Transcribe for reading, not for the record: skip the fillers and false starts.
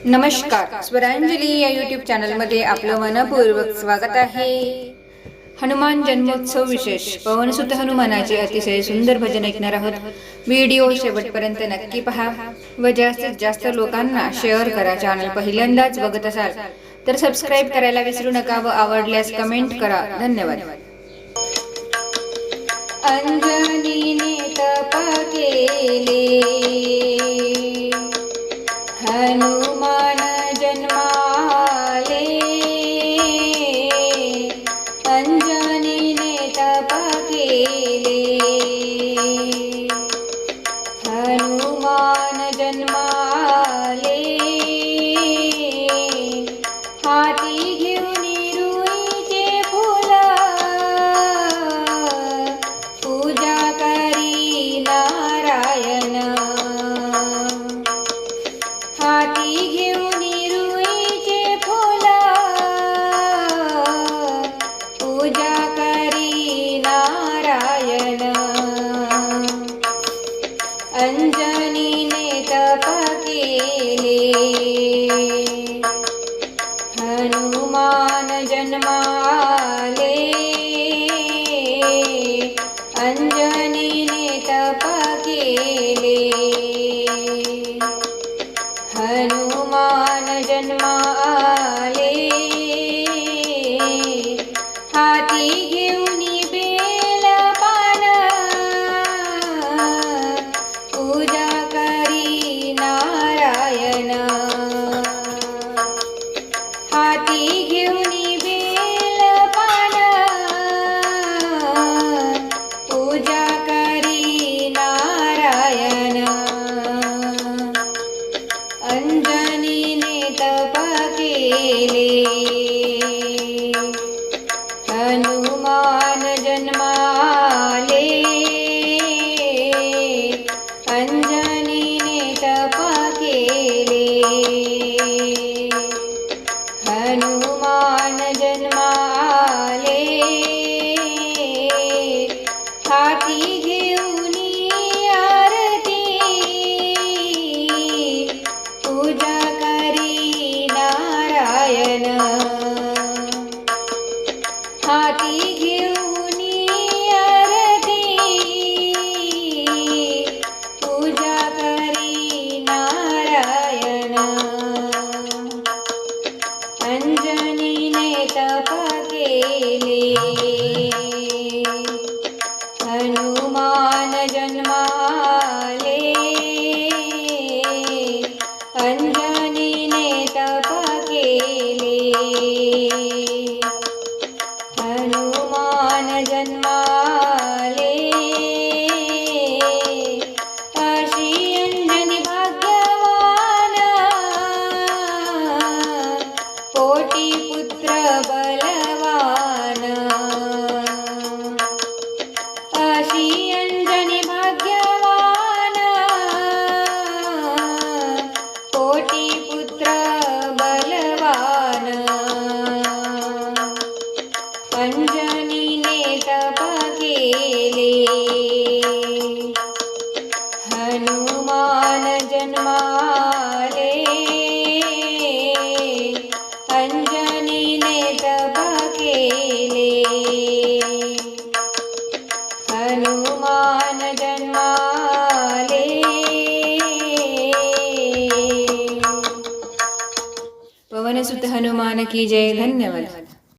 नमस्कार, स्वरांजली या यूट्यूब चॅनलमध्ये आपलं मनपूर्वक स्वागत आहे. हनुमान जन्मोत्सव विशेष पवनसुत हनुमानाचे अतिशय सुंदर भजन ऐकणार आहोत. व्हिडिओ शेवटपर्यंत नक्की पहा व जास्तीत जास्त लोकांना शेअर करा. चॅनल पहिल्यांदाच बघत असाल तर सबस्क्राईब करायला विसरू नका व आवडल्यास कमेंट करा. धन्यवाद. अंजनीने तप केले, हनुमान जन्माले. अंजनीने तप केले, हनुमान जन्माले. हाती घेऊन रुईचे फुल, पूजा करी नारायण. हाती घेऊन रुईचे फुल, पूजा करी नारायण. अंजनीने तप केले, हनुमान जन्माले. अंजनीने तप केले, हनुमान जन्माले. हाती घेऊन बेल पान, पूजा करी नारायण. हाती घेऊन बेल पान, पूजा करी नारायण. अंजनीने तप केले, हनुमान जन्माले. अंजनीने तप केले, हनुमान जन्माले. हाती घेऊन आरती, पूजा करी नारायण. हाती घेऊन आरती, पूजा करी नारायण. अंजनीने तप केले, हनुमान जन्माले. अंजनीने तप केले, हनुमान जन्माले. अशी अंजनी भाग्यवान, कोटी पुत्र बलवान. अशी अंजनी भाग्यवान, कोटी पुत्र बलवान. अंजनीने तप केले, हनुमान जन्माले. अंजनीने तप केले, हनुमान जन्माले. पवनसुत हनुमान की जय. धन्यवाद.